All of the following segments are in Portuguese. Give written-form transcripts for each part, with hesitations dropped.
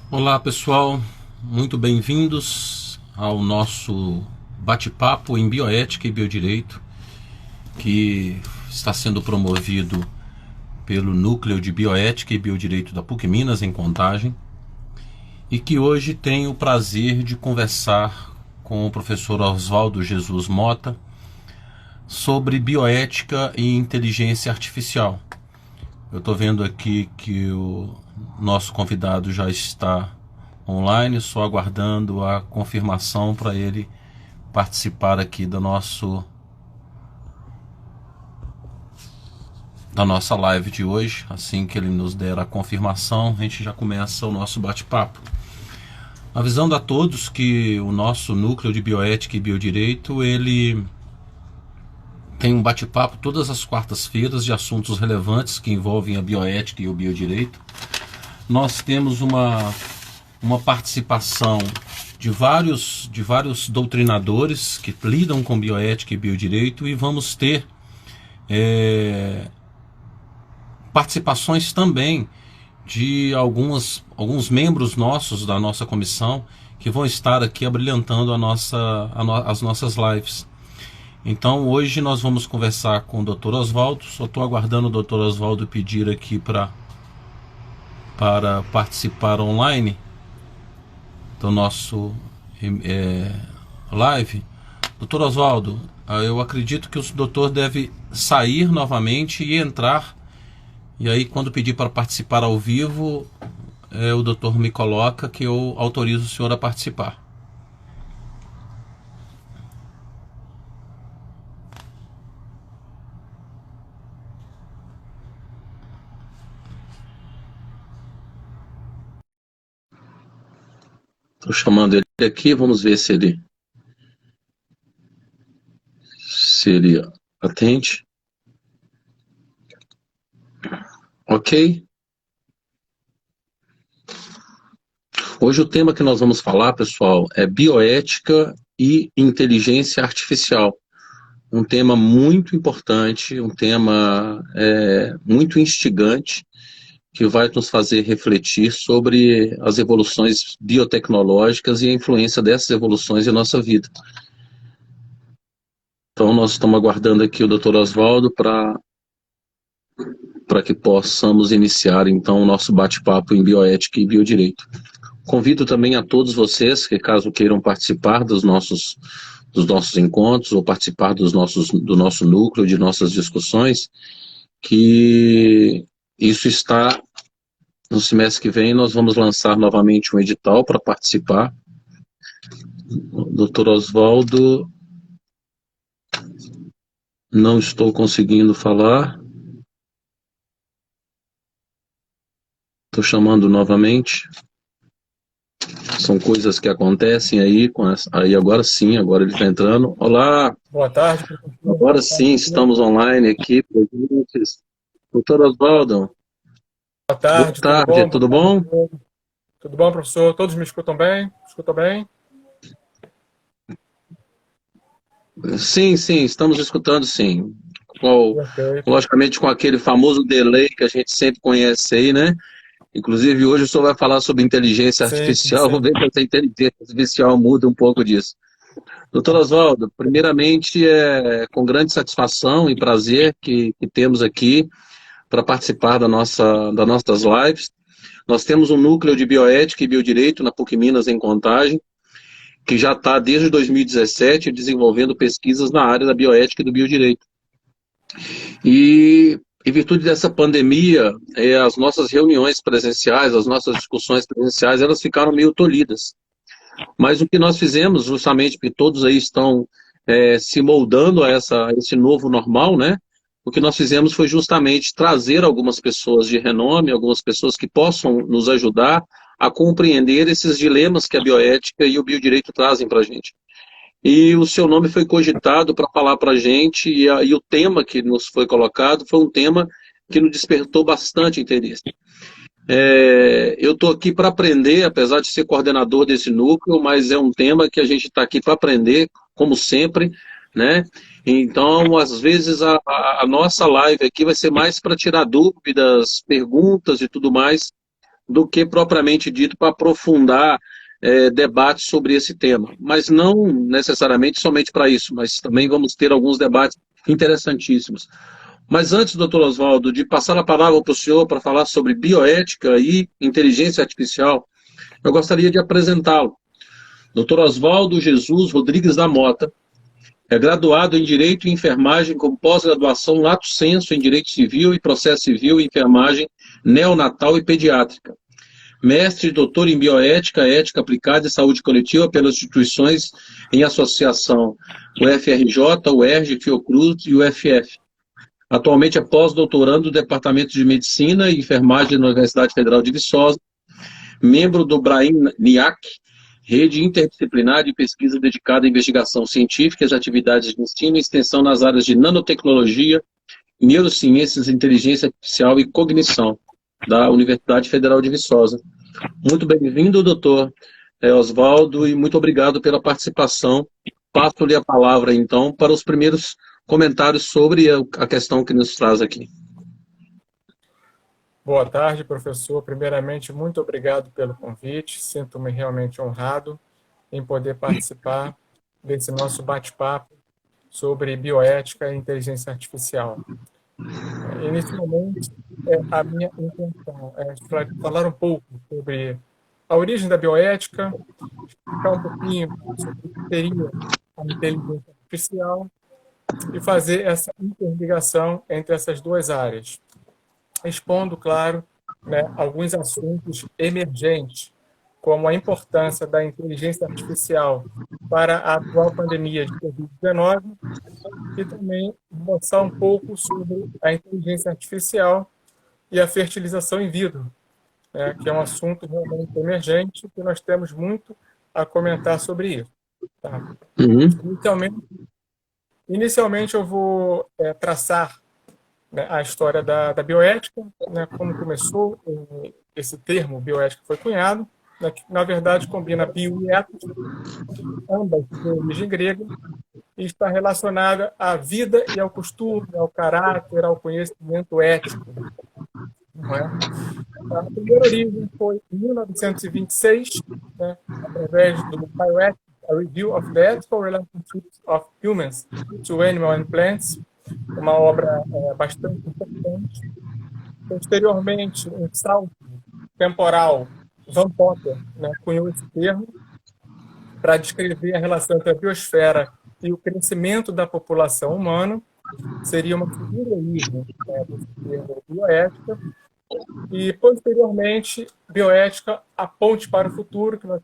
Olá pessoal, muito bem-vindos ao nosso bate-papo em bioética e biodireito, que está sendo promovido pelo Núcleo de Bioética e Biodireito da PUC Minas, em Contagem, e que hoje tenho o prazer de conversar com o professor Oswaldo Jesus Mota sobre bioética e inteligência artificial. Eu estou vendo aqui que o nosso convidado já está online, só aguardando a confirmação para ele participar aqui da nossa live de hoje. Assim que ele nos der a confirmação, a gente já começa o nosso bate-papo. Avisando a todos que o nosso núcleo de bioética e biodireito, ele tem um bate-papo todas as quartas-feiras de assuntos relevantes que envolvem a bioética e o biodireito. Nós temos uma participação de vários doutrinadores que lidam com bioética e biodireito, e vamos ter participações também de alguns membros nossos da nossa comissão que vão estar aqui abrilhantando as nossas lives. Então hoje nós vamos conversar com o Dr. Oswaldo. Só estou aguardando o Dr. Oswaldo pedir aqui para participar online do nosso live. Doutor Oswaldo, eu acredito que o doutor deve sair novamente e entrar, e aí quando pedir para participar ao vivo, o doutor me coloca que eu autorizo o senhor a participar. Estou chamando ele aqui, vamos ver se ele atende. Ok? Hoje o tema que nós vamos falar, pessoal, é bioética e inteligência artificial. Um tema muito importante, um tema muito instigante, que vai nos fazer refletir sobre as evoluções biotecnológicas e a influência dessas evoluções em nossa vida. Então nós estamos aguardando aqui o Dr. Oswaldo para que possamos iniciar então o nosso bate-papo em bioética e biodireito. Convido também a todos vocês que, caso queiram participar dos nossos encontros ou participar do nosso núcleo, de nossas discussões, que isso está no semestre que vem. Nós vamos lançar novamente um edital para participar. Dr. Oswaldo, não estou conseguindo falar. Estou chamando novamente. São coisas que acontecem aí, aí agora sim, agora ele está entrando. Olá! Boa tarde, professor. Agora sim, estamos online aqui. Doutor Oswaldo, Boa boa tarde, tudo tarde, bom? tudo bom? Tudo bom, professor? Todos me escutam bem? Escutam bem? Sim, estamos escutando sim. Perfeito. Logicamente com aquele famoso delay que a gente sempre conhece aí, né? Inclusive hoje o senhor vai falar sobre inteligência Sim, artificial, vamos sim. ver se essa inteligência artificial muda um pouco disso. Doutor Oswaldo, primeiramente é com grande satisfação e prazer que temos aqui para participar das nossas lives. Nós temos um núcleo de bioética e biodireito na PUC Minas, em Contagem, que já está desde 2017 desenvolvendo pesquisas na área da bioética e do biodireito. E em virtude dessa pandemia, as nossas reuniões presenciais, as nossas discussões presenciais, elas ficaram meio tolhidas. Mas o que nós fizemos, justamente porque todos aí estão se moldando a esse novo normal, né? O que nós fizemos foi justamente trazer algumas pessoas de renome, algumas pessoas que possam nos ajudar a compreender esses dilemas que a bioética e o biodireito trazem para a gente. E o seu nome foi cogitado para falar para a gente, e o tema que nos foi colocado foi um tema que nos despertou bastante interesse. Eu estou aqui para aprender, apesar de ser coordenador desse núcleo, mas é um tema que a gente está aqui para aprender, como sempre, né? Então, às vezes, a nossa live aqui vai ser mais para tirar dúvidas, perguntas e tudo mais, do que propriamente dito para aprofundar debates sobre esse tema. Mas não necessariamente somente para isso, mas também vamos ter alguns debates interessantíssimos. Mas antes, doutor Oswaldo, de passar a palavra para o senhor para falar sobre bioética e inteligência artificial, eu gostaria de apresentá-lo. Dr. Oswaldo Jesus Rodrigues da Mota é graduado em Direito e Enfermagem com pós-graduação lato sensu em Direito Civil e Processo Civil e Enfermagem Neonatal e Pediátrica. Mestre e doutor em Bioética, Ética Aplicada e Saúde Coletiva pelas instituições em associação UFRJ, UERJ, Fiocruz e UFF. Atualmente é pós-doutorando do Departamento de Medicina e Enfermagem da Universidade Federal de Viçosa, membro do BRAIN-NIAC, rede interdisciplinar de pesquisa dedicada à investigação científica e às atividades de ensino e extensão nas áreas de nanotecnologia, neurociências, inteligência artificial e cognição, da Universidade Federal de Viçosa. Muito bem-vindo, doutor Oswaldo, e muito obrigado pela participação. Passo-lhe a palavra, então, para os primeiros comentários sobre a questão que nos traz aqui. Boa tarde, professor. Primeiramente, muito obrigado pelo convite. Sinto-me realmente honrado em poder participar desse nosso bate-papo sobre bioética e inteligência artificial. Inicialmente, a minha intenção é falar um pouco sobre a origem da bioética, explicar um pouquinho sobre o que seria a inteligência artificial e fazer essa interligação entre essas duas áreas, expondo, claro, alguns assuntos emergentes, como a importância da inteligência artificial para a atual pandemia de Covid-19 e também mostrar um pouco sobre a inteligência artificial e a fertilização in vitro, que é um assunto realmente emergente que nós temos muito a comentar sobre isso. Tá? Inicialmente eu vou traçar a história da bioética, como começou, esse termo bioética foi cunhado, que na verdade combina bio e ética, ambas de origem grega, e está relacionada à vida e ao costume, ao caráter, ao conhecimento ético. Não é? A primeira origem foi em 1926, através do Bioethics, A Review of the Ethical Relationships of Humans to Animals and Plants, uma obra bastante importante. Posteriormente, um salto temporal, Van Potter cunhou esse termo para descrever a relação entre a biosfera e o crescimento da população humana. Seria uma segunda origem desse termo bioética. E, posteriormente, bioética, a ponte para o futuro, que nós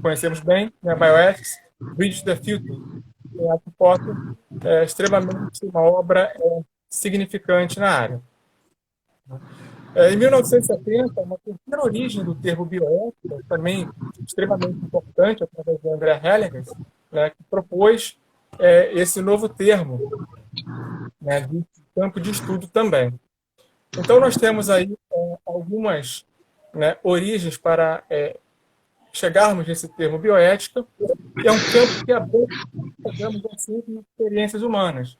conhecemos bem, Bioethics, Bridge the Future. A Potter é extremamente uma obra significante na área. Em 1970, uma terceira origem do termo bioética, também extremamente importante, através de Andrea Hellinger, que propôs esse novo termo de campo de estudo também. Então, nós temos aí algumas origens para chegarmos nesse termo bioética, que é um campo que aborda, digamos assim, experiências humanas,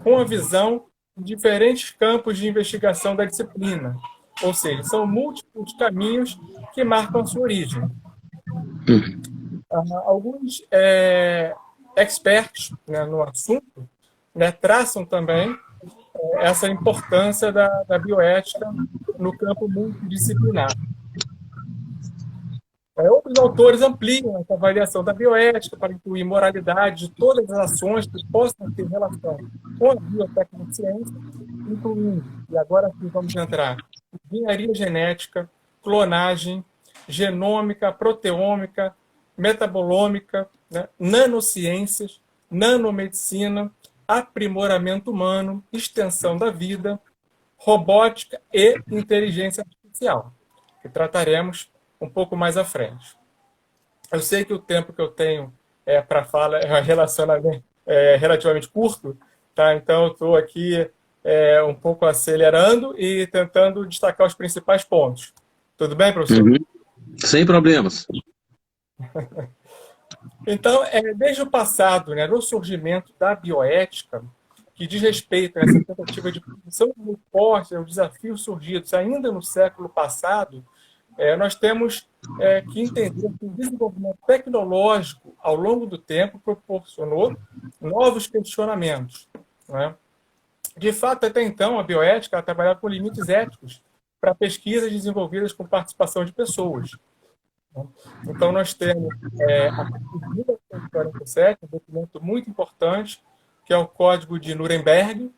com a visão de diferentes campos de investigação da disciplina. Ou seja, são múltiplos caminhos que marcam a sua origem. Alguns experts no assunto traçam também essa importância da bioética no campo multidisciplinar. Outros autores ampliam essa avaliação da bioética para incluir moralidade de todas as ações que possam ter relação com a biotecnociência, incluindo, e agora aqui vamos entrar, engenharia genética, clonagem, genômica, proteômica, metabolômica, nanociências, nanomedicina, aprimoramento humano, extensão da vida, robótica e inteligência artificial, que trataremos um pouco mais à frente. Eu sei que o tempo que eu tenho para fala é relativamente curto, tá? Então eu estou aqui um pouco acelerando e tentando destacar os principais pontos. Tudo bem, professor? Sem problemas. Então, desde o passado, no surgimento da bioética, que diz respeito a essa tentativa de produção de respostas aos desafios surgidos ainda no século passado, nós temos que entender que o desenvolvimento tecnológico, ao longo do tempo, proporcionou novos questionamentos, né? De fato, até então, a bioética ela trabalhava com limites éticos para pesquisas desenvolvidas com participação de pessoas. Então, nós temos a partir de 1947, um documento muito importante, que é o Código de Nuremberg,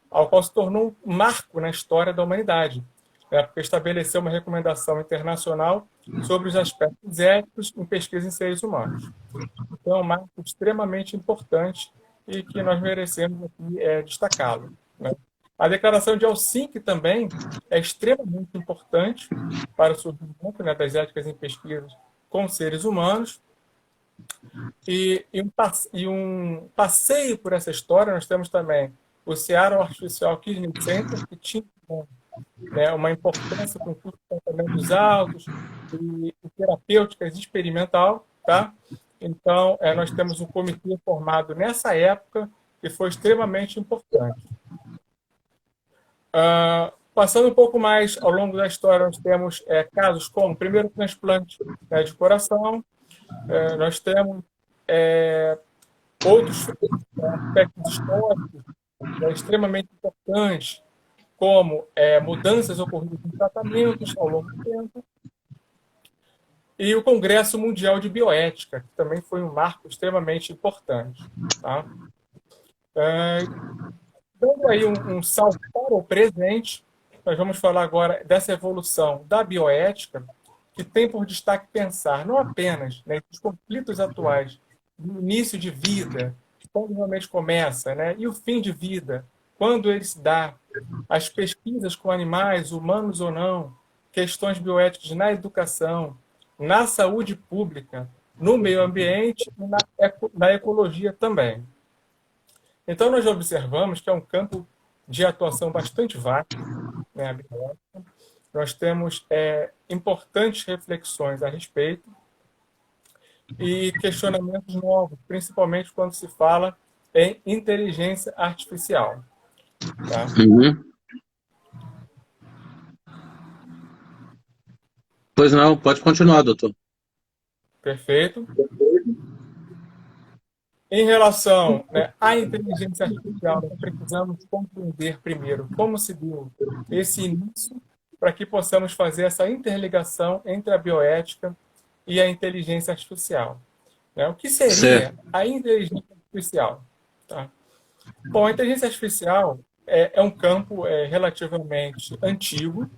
ao qual se tornou um marco na história da humanidade, porque estabeleceu uma recomendação internacional sobre os aspectos éticos em pesquisa em seres humanos. Então, é um marco extremamente importante e que nós merecemos aqui destacá-lo, né? A Declaração de Helsinki também é extremamente importante para o surgimento, né, das éticas em pesquisas com seres humanos. E um passeio por essa história, nós temos também o Seattle Artificial Kidney Center, que tinha, né, uma importância com custos de tratamentos altos e terapêuticas experimental, tá? Então, nós temos um comitê formado nessa época que foi extremamente importante. Passando um pouco mais ao longo da história, nós temos casos como o primeiro transplante, né, de coração, nós temos outros aspectos históricos, né, extremamente importantes, como mudanças ocorridas em tratamentos ao longo do tempo, e o Congresso Mundial de Bioética, que também foi um marco extremamente importante, tá? Dando aí um salto para o presente, nós vamos falar agora dessa evolução da bioética, que tem por destaque pensar não apenas, né, nos conflitos atuais do início de vida, quando realmente começa, né, e o fim de vida, quando ele se dá, as pesquisas com animais, humanos ou não, questões bioéticas na educação, na saúde pública, no meio ambiente e na ecologia também. Então, nós observamos que é um campo de atuação bastante vasto, né, a bioética. Nós temos importantes reflexões a respeito e questionamentos novos, principalmente quando se fala em inteligência artificial. Tá? Uhum. Pois não, pode continuar, doutor. Perfeito. Em relação, né, à inteligência artificial, nós precisamos compreender primeiro como se deu esse início para que possamos fazer essa interligação entre a bioética e a inteligência artificial. Né? O que seria a inteligência artificial? Tá? Bom, a inteligência artificial é um campo relativamente antigo.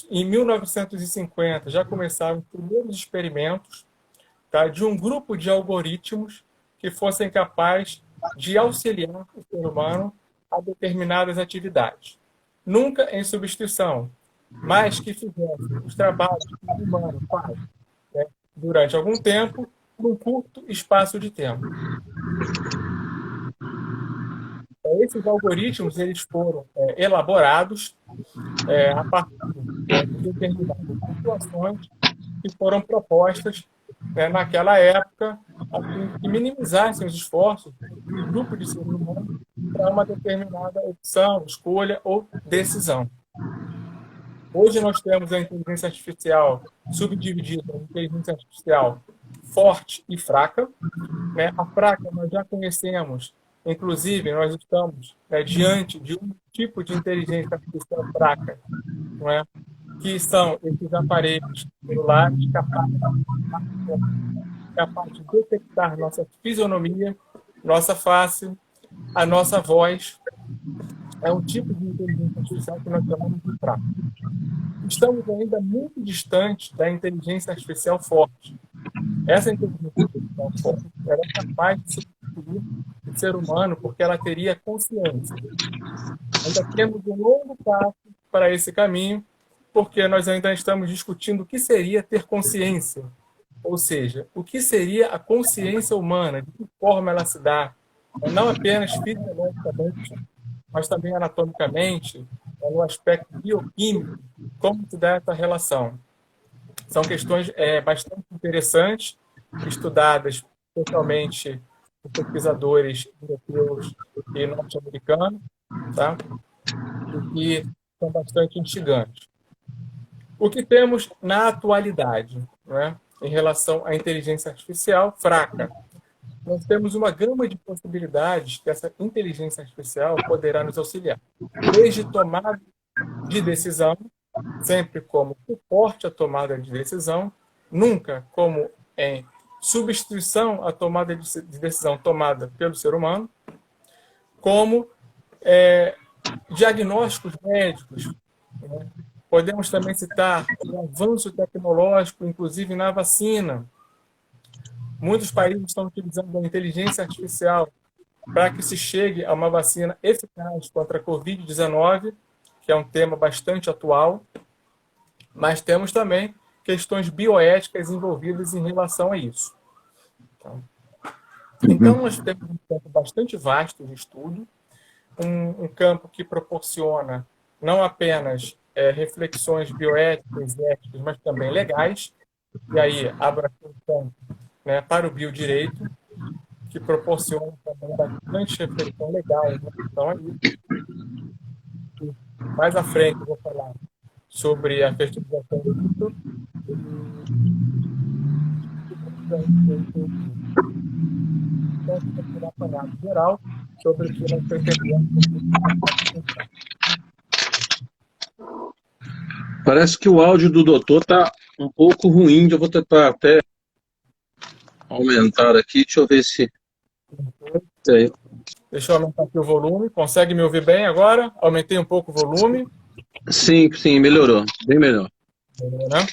Em 1950 já começaram os primeiros experimentos, tá, de um grupo de algoritmos que fossem capazes de auxiliar o ser humano a determinadas atividades. Nunca em substituição, mas que fizessem os trabalhos que o humano faz, né, durante algum tempo, num curto espaço de tempo. Esses algoritmos eles foram elaborados a partir de determinadas situações que foram propostas naquela época, a fim de minimizassem os esforços do grupo de seres humanos para uma determinada opção, escolha ou decisão. Hoje nós temos a inteligência artificial subdividida em inteligência artificial forte e fraca. Né? A fraca nós já conhecemos, inclusive nós estamos diante de um tipo de inteligência artificial fraca, não é? Que são esses aparelhos celulares capazes de detectar nossa fisionomia, nossa face, a nossa voz. É um tipo de inteligência artificial que nós chamamos de fraca. Estamos ainda muito distantes da inteligência artificial forte. Essa inteligência artificial forte ela é capaz de substituir o ser humano porque ela teria consciência. Ainda temos um longo passo para esse caminho, porque nós ainda estamos discutindo o que seria ter consciência. Ou seja, o que seria a consciência humana, de que forma ela se dá, não apenas fisiologicamente, mas também anatomicamente, no aspecto bioquímico, como se dá essa relação. São questões bastante interessantes, estudadas especialmente por pesquisadores europeus e norte-americanos, tá? E que são bastante instigantes. O que temos na atualidade, né, em relação à inteligência artificial fraca? Nós temos uma gama de possibilidades que essa inteligência artificial poderá nos auxiliar. Desde tomada de decisão, sempre como suporte à tomada de decisão, nunca como em substituição à tomada de decisão tomada pelo ser humano, como diagnósticos médicos, né? Podemos também citar o avanço tecnológico, inclusive na vacina. Muitos países estão utilizando a inteligência artificial para que se chegue a uma vacina eficaz contra a Covid-19, que é um tema bastante atual, mas temos também questões bioéticas envolvidas em relação a isso. Então, nós temos um campo bastante vasto de estudo, um campo que proporciona não apenas reflexões bioéticas e éticas, mas também legais, e aí abro aqui um campo, né, para o biodireito, que proporciona também bastante reflexão legal em relação a isso. Mais à frente eu vou falar sobre a fertilização in vitro. Então, eu vou tirar apanhado geral sobre o que nós pretendemos. Parece que o áudio do doutor está um pouco ruim. Eu vou tentar até aumentar aqui. Deixa eu ver se... Deixa eu aumentar aqui o volume. Consegue me ouvir bem agora? Aumentei um pouco o volume. Sim, melhorou. Bem melhor. Né?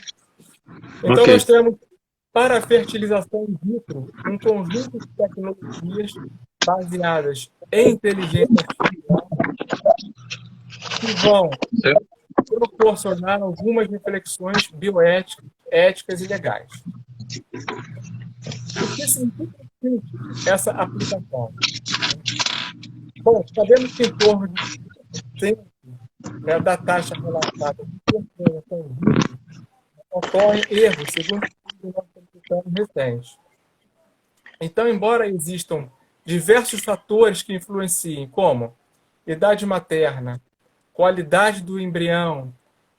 Então, nós temos, para a fertilização in vitro, um conjunto de tecnologias baseadas em inteligência artificial que vão proporcionar algumas reflexões bioéticas, éticas e legais. O que significa essa aplicação? Bom, sabemos que em torno de 100%, né, da taxa relatada com o vírus ocorrem erros, segundo o nosso estudo recente. Então, embora existam diversos fatores que influenciem, como idade materna, qualidade do embrião,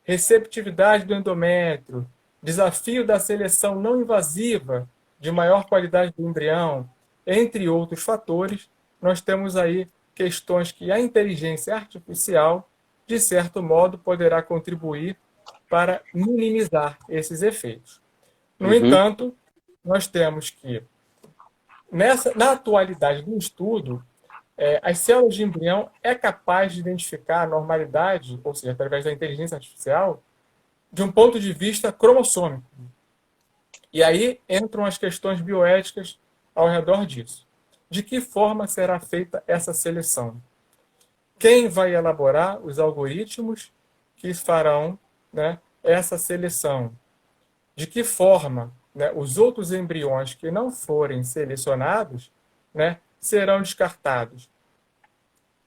receptividade do endométrio, desafio da seleção não invasiva de maior qualidade do embrião, entre outros fatores, nós temos aí questões que a inteligência artificial, de certo modo, poderá contribuir para minimizar esses efeitos. No entanto, nós temos que, na atualidade do estudo, as células de embrião é capaz de identificar a normalidade, ou seja, através da inteligência artificial, de um ponto de vista cromossômico. E aí entram as questões bioéticas ao redor disso. De que forma será feita essa seleção? Quem vai elaborar os algoritmos que farão, né, essa seleção? De que forma, né, os outros embriões que não forem selecionados, né, serão descartados?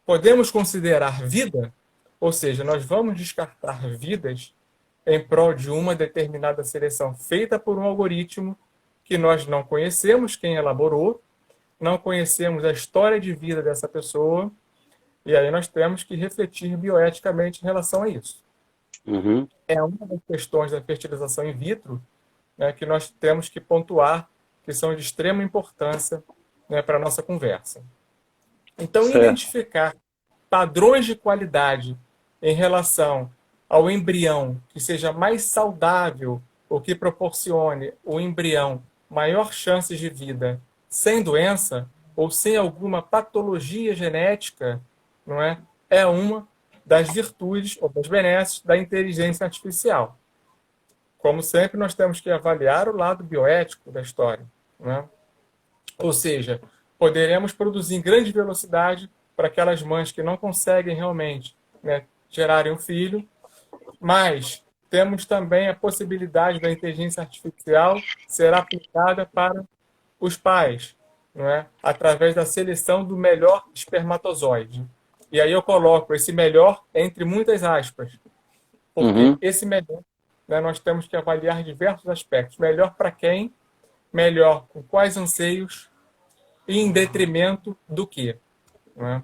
Podemos considerar vida? Ou seja, nós vamos descartar vidas em prol de uma determinada seleção feita por um algoritmo que nós não conhecemos quem elaborou, não conhecemos a história de vida dessa pessoa, e aí nós temos que refletir bioeticamente em relação a isso. É uma das questões da fertilização in vitro, né, que nós temos que pontuar, que são de extrema importância, né, para a nossa conversa. Então, identificar padrões de qualidade em relação ao embrião que seja mais saudável ou que proporcione ao embrião maior chances de vida sem doença ou sem alguma patologia genética, não é? É uma das virtudes ou das benesses da inteligência artificial. Como sempre, nós temos que avaliar o lado bioético da história, não é? Ou seja, poderemos produzir em grande velocidade para aquelas mães que não conseguem realmente, né, gerarem um filho, mas temos também a possibilidade da inteligência artificial ser aplicada para os pais, não é? Através da seleção do melhor espermatozoide. E aí eu coloco esse melhor entre muitas aspas, porque esse melhor, né, nós temos que avaliar diversos aspectos. Melhor para quem, melhor com quais anseios e em detrimento do quê. Não é?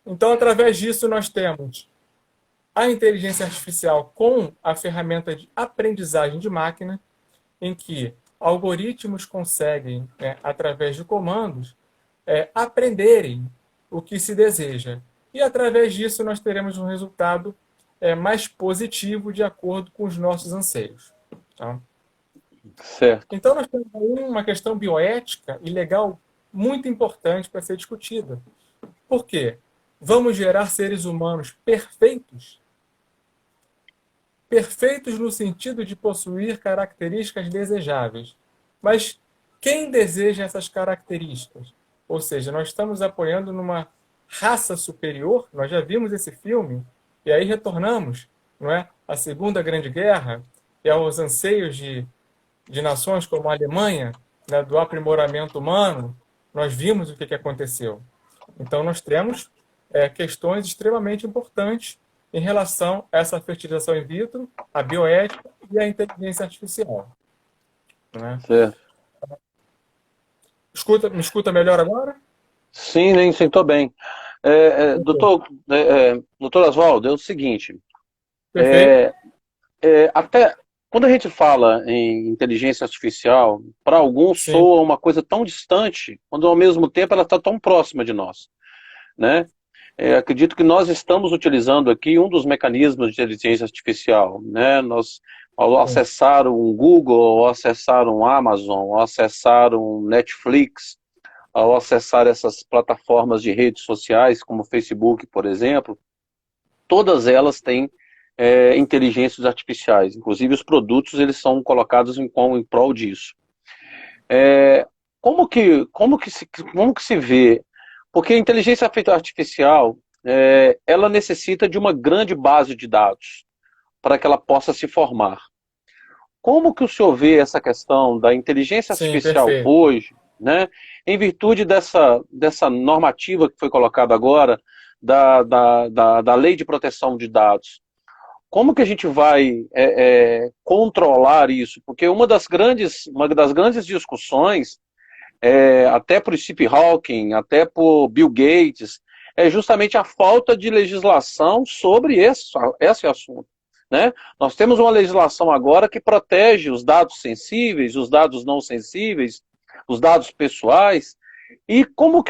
Então, através disso, nós temos a inteligência artificial com a ferramenta de aprendizagem de máquina, em que algoritmos conseguem, né, através de comandos, aprenderem o que se deseja. E, através disso, nós teremos um resultado mais positivo de acordo com os nossos anseios. Tá? Certo. Então, nós temos aí uma questão bioética e legal muito importante para ser discutida. Por quê? Vamos gerar seres humanos perfeitos? Perfeitos no sentido de possuir características desejáveis. Mas quem deseja essas características? Ou seja, nós estamos apoiando numa raça superior, nós já vimos esse filme, e aí retornamos, não é? À Segunda Grande Guerra e aos anseios de nações como a Alemanha, né, do aprimoramento humano, nós vimos o que aconteceu. Então, nós temos questões extremamente importantes em relação a essa fertilização in vitro, a bioética e a inteligência artificial. Né? Certo. Me escuta melhor agora? Sim, nem sentou bem. Doutor Oswaldo, é o seguinte, Perfeito. até quando a gente fala em inteligência artificial, para alguns Sim. soa uma coisa tão distante, quando ao mesmo tempo ela está tão próxima de nós, né? Acredito que nós estamos utilizando aqui um dos mecanismos de inteligência artificial, né? Nós, ao acessar um Google, ao acessar um Amazon, ao acessar um Netflix, ao acessar essas plataformas de redes sociais, como o Facebook, por exemplo, todas elas têm inteligências artificiais. Inclusive, os produtos eles são colocados em prol disso. Como que se vê? Porque a inteligência artificial, ela necessita de uma grande base de dados para que ela possa se formar. Como que o senhor vê essa questão da inteligência artificial hoje, né, em virtude dessa normativa que foi colocada agora, da Lei de Proteção de Dados? Como que a gente vai controlar isso? Porque uma das grandes discussões, até por Stephen Hawking, até por Bill Gates, é justamente a falta de legislação sobre esse assunto. Né? Nós temos uma legislação agora que protege os dados sensíveis, os dados não sensíveis, os dados pessoais. E como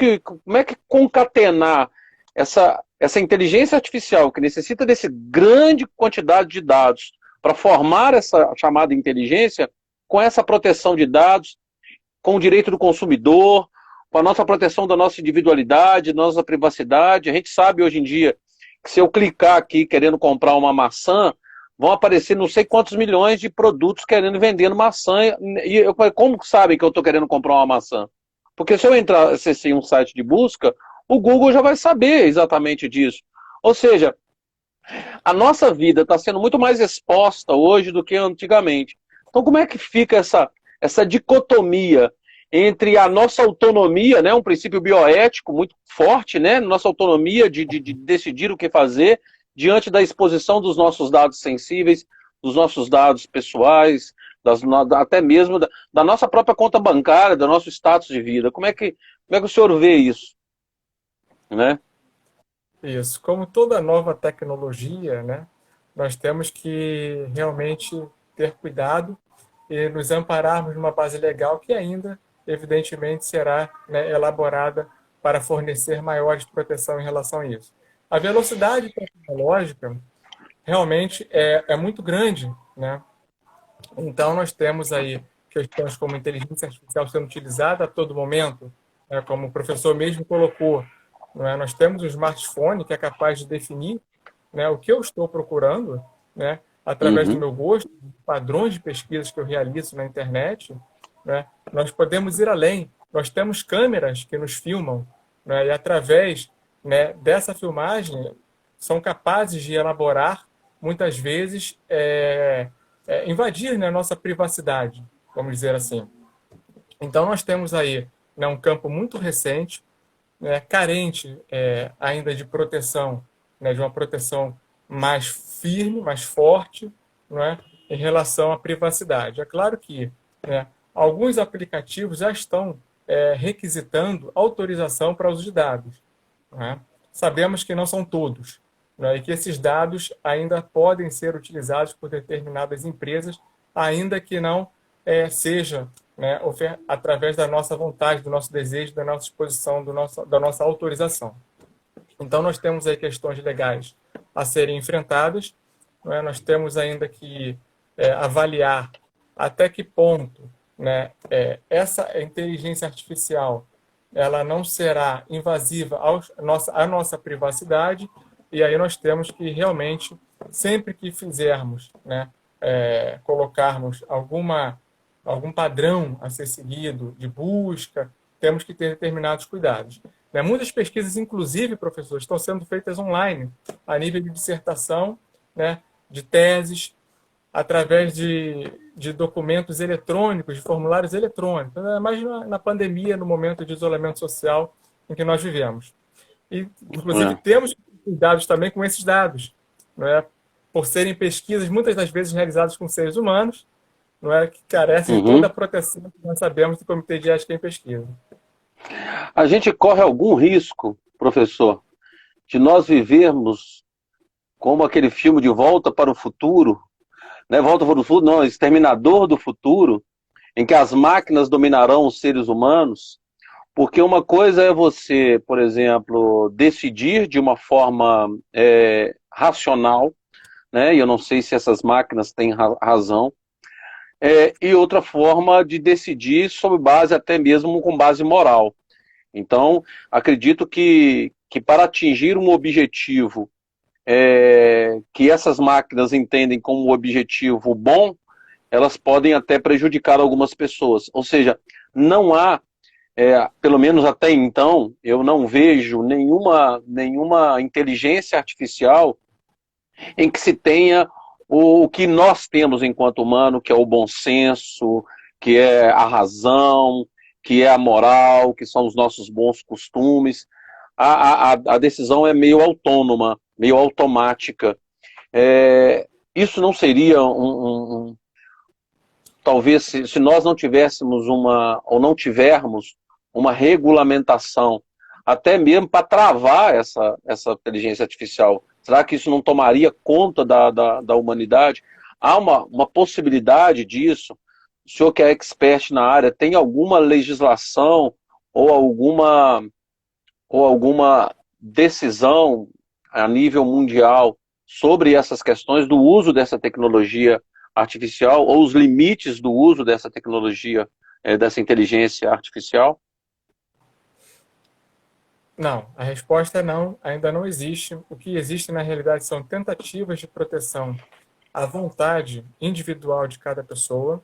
é que concatenar essa inteligência artificial que necessita dessa grande quantidade de dados para formar essa chamada inteligência com essa proteção de dados, com o direito do consumidor, com a nossa proteção da nossa individualidade, da nossa privacidade? A gente sabe hoje em dia que se eu clicar aqui querendo comprar uma maçã, vão aparecer não sei quantos milhões de produtos querendo vendendo maçã. E eu falei, como sabem que eu estou querendo comprar uma maçã? Porque se eu acessar um site de busca, o Google já vai saber exatamente disso. Ou seja, a nossa vida está sendo muito mais exposta hoje do que antigamente. Então, como é que fica essa dicotomia entre a nossa autonomia, né, um princípio bioético muito forte, né, nossa autonomia de decidir o que fazer, diante da exposição dos nossos dados sensíveis, dos nossos dados pessoais, até mesmo da nossa própria conta bancária, do nosso status de vida? Como é que o senhor vê isso? Né? Isso. Como toda nova tecnologia, né, nós temos que realmente ter cuidado e nos ampararmos numa base legal que ainda, evidentemente, será, né, elaborada para fornecer maiores proteção em relação a isso. A velocidade tecnológica realmente é muito grande, né? Então, nós temos aí questões como inteligência artificial sendo utilizada a todo momento, né, como o professor mesmo colocou. Não é? Nós temos um smartphone que é capaz de definir, né, o que eu estou procurando, né, através do meu gosto, padrões de pesquisas que eu realizo na internet. Né? Nós podemos ir além. Nós temos câmeras que nos filmam, né, e através, né, dessa filmagem são capazes de elaborar, muitas vezes, invadir, né, a nossa privacidade, vamos dizer assim. Então, nós temos aí, né, um campo muito recente, né, carente ainda de proteção, né, de uma proteção mais firme, mais forte, né, em relação à privacidade. É claro que, né, alguns aplicativos já estão requisitando autorização para uso de dados. Né? Sabemos que não são todos, né, e que esses dados ainda podem ser utilizados por determinadas empresas, ainda que não seja, né, através da nossa vontade, do nosso desejo, da nossa disposição, da nossa autorização. Então, nós temos aí questões legais a serem enfrentadas, né? Nós temos ainda que avaliar até que ponto, né, essa inteligência artificial ela não será invasiva à nossa privacidade, e aí nós temos que realmente, sempre que fizermos, né, colocarmos algum padrão a ser seguido de busca, temos que ter determinados cuidados. Né? Muitas pesquisas, inclusive, professores, estão sendo feitas online, a nível de dissertação, né, de teses, através de documentos eletrônicos, de formulários eletrônicos, mas na pandemia, no momento de isolamento social em que nós vivemos. E, inclusive, temos cuidados também com esses dados, não é? Por serem pesquisas, muitas das vezes realizadas com seres humanos, não é? Que carecem de toda a proteção que nós sabemos do Comitê de Ética em Pesquisa. A gente corre algum risco, professor, de nós vivermos como aquele filme de Volta para o Futuro, né? Volta para o Futuro, não, Exterminador do Futuro, em que as máquinas dominarão os seres humanos, porque uma coisa é você, por exemplo, decidir de uma forma racional, né? E eu não sei se essas máquinas têm razão, e outra forma de decidir sob base, até mesmo com base moral. Então, acredito que para atingir um objetivo que essas máquinas entendem como um objetivo bom, elas podem até prejudicar algumas pessoas. Ou seja, não há, pelo menos até então, eu não vejo nenhuma inteligência artificial em que se tenha o que nós temos enquanto humano, que é o bom senso, que é a razão, que é a moral, que são os nossos bons costumes. A decisão é meio autônoma, meio automática. Isso não seria talvez, se nós não tivéssemos ou não tivermos uma regulamentação, até mesmo para travar essa inteligência artificial, será que isso não tomaria conta da humanidade? Há uma possibilidade disso? O senhor que é expert na área, tem alguma legislação ou alguma decisão a nível mundial sobre essas questões do uso dessa tecnologia artificial ou os limites do uso dessa tecnologia, dessa inteligência artificial? Não, a resposta é não, ainda não existe. O que existe na realidade são tentativas de proteção à vontade individual de cada pessoa,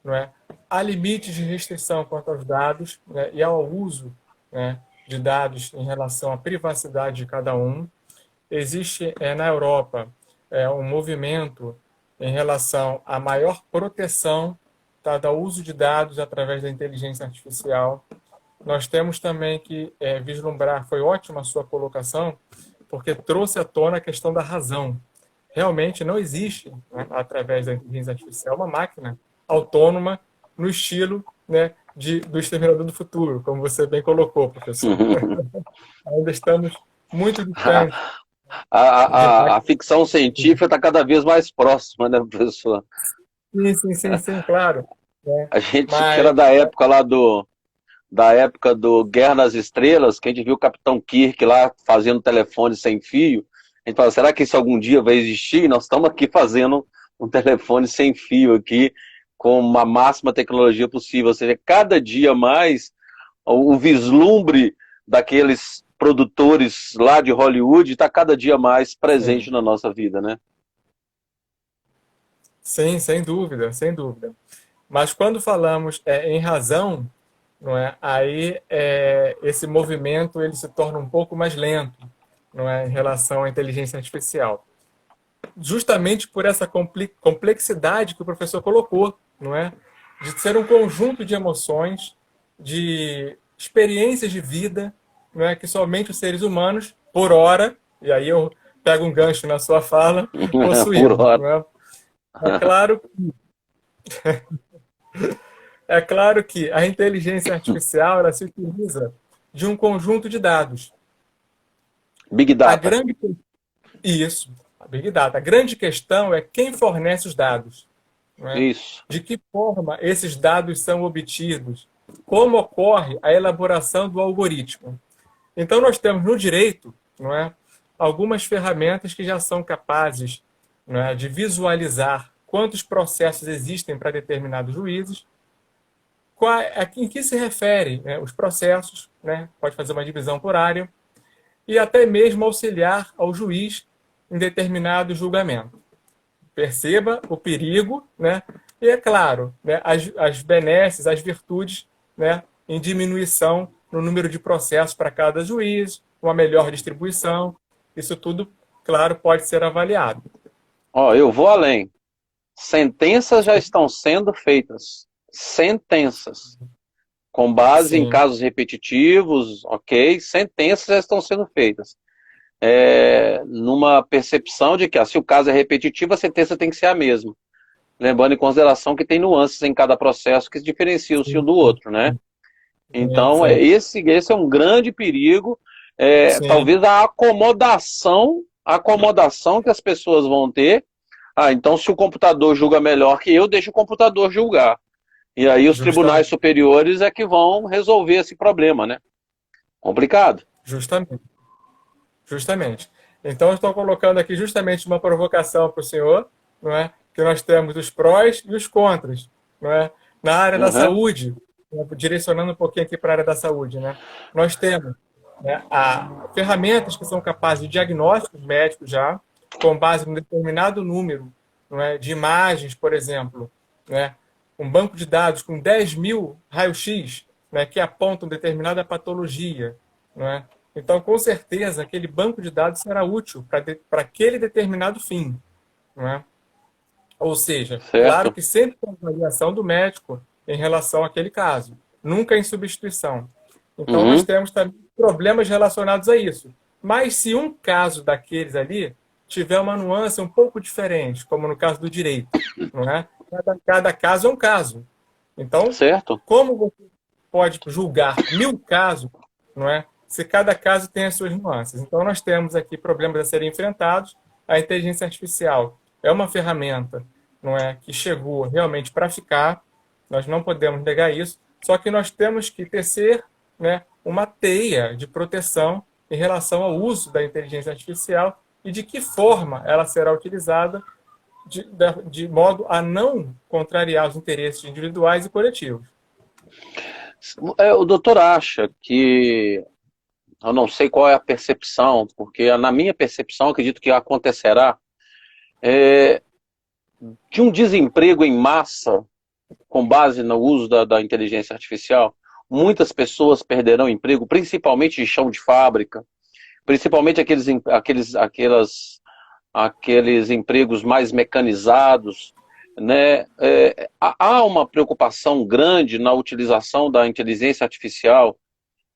não é? Há limites de restrição quanto aos dados, né, e ao uso, né, de dados em relação à privacidade de cada um. Existe na Europa um movimento em relação à maior proteção, tá, do uso de dados através da inteligência artificial. Nós temos também que vislumbrar, foi ótima a sua colocação, porque trouxe à tona a questão da razão. Realmente não existe, né, através da inteligência artificial, uma máquina autônoma no estilo, né, do Exterminador do Futuro, como você bem colocou, professor. Ainda estamos muito distantes. A ficção científica está cada vez mais próxima, né, professor? Sim, claro. A gente que era da época lá da época do Guerra nas Estrelas, que a gente viu o Capitão Kirk lá fazendo telefone sem fio, a gente fala, será que isso algum dia vai existir? E nós estamos aqui fazendo um telefone sem fio aqui, com uma máxima tecnologia possível. Ou seja, cada dia mais o vislumbre daqueles produtores lá de Hollywood está cada dia mais presente na nossa vida, né? Sim, sem dúvida, sem dúvida. Mas quando falamos em razão, não é? Aí esse movimento ele se torna um pouco mais lento, não é, em relação à inteligência artificial. Justamente por essa complexidade que o professor colocou, não é? De ser um conjunto de emoções, de experiências de vida, não é, que somente os seres humanos, por hora, e aí eu pego um gancho na sua fala, possuímos. Não é? É claro que a inteligência artificial ela se utiliza de um conjunto de dados. Big Data. Isso, a Big Data. A grande questão é quem fornece os dados, não é? Isso. De que forma esses dados são obtidos, como ocorre a elaboração do algoritmo. Então, nós temos no direito, não é, algumas ferramentas que já são capazes, não é, de visualizar quantos processos existem para determinados juízes, em que se refere, né, os processos, né, pode fazer uma divisão por área, e até mesmo auxiliar ao juiz em determinado julgamento. Perceba o perigo, né? E, é claro, né, as benesses, as virtudes, né, em diminuição no número de processos para cada juiz, uma melhor distribuição. Isso tudo, claro, pode ser avaliado. Ó, eu vou além. Sentenças já estão sendo feitas. Sentenças. Com base em Sim, casos repetitivos, ok? Sentenças já estão sendo feitas. Numa percepção de que, se o caso é repetitivo, a sentença tem que ser a mesma. Lembrando em consideração que tem nuances em cada processo que diferenciam um sim, do outro, né? Então, sim, esse é um grande perigo. sim, Talvez a acomodação que as pessoas vão ter. Então se o computador julga melhor que eu, deixa o computador julgar. E aí os tribunais justamente, superiores é que vão resolver esse problema, né? Complicado. justamente, justamente. Então, eu estou colocando aqui justamente uma provocação para o senhor, não é? Que nós temos os prós e os contras, não é? Na área da Uhum. saúde, direcionando um pouquinho aqui para a área da saúde, né? Nós temos, né, ferramentas que são capazes de diagnósticos médicos já, com base em um determinado número, não é, de imagens, por exemplo, né? Um banco de dados com 10 mil raio-x, né, que apontam determinada patologia, não é? Então, com certeza, aquele banco de dados será útil para aquele determinado fim, não é? Ou seja, claro Certo? que sempre com avaliação do médico em relação àquele caso, nunca em substituição. Então, nós Uhum. temos também problemas relacionados a isso. Mas se um caso daqueles ali tiver uma nuance um pouco diferente, como no caso do direito, não é? Cada caso é um caso. Então, Certo? como você pode julgar 1000 casos, não é? Se cada caso tem as suas nuances. Então, nós temos aqui problemas a serem enfrentados. A inteligência artificial é uma ferramenta, não é, que chegou realmente para ficar. Nós não podemos negar isso. Só que nós temos que tecer, né, uma teia de proteção em relação ao uso da inteligência artificial e de que forma ela será utilizada de modo a não contrariar os interesses individuais e coletivos. O doutor acha que, eu não sei qual é a percepção, porque na minha percepção, acredito que acontecerá, de um desemprego em massa com base no uso da inteligência artificial. Muitas pessoas perderão emprego, principalmente de chão de fábrica, principalmente aqueles empregos mais mecanizados, né? Há uma preocupação grande na utilização da inteligência artificial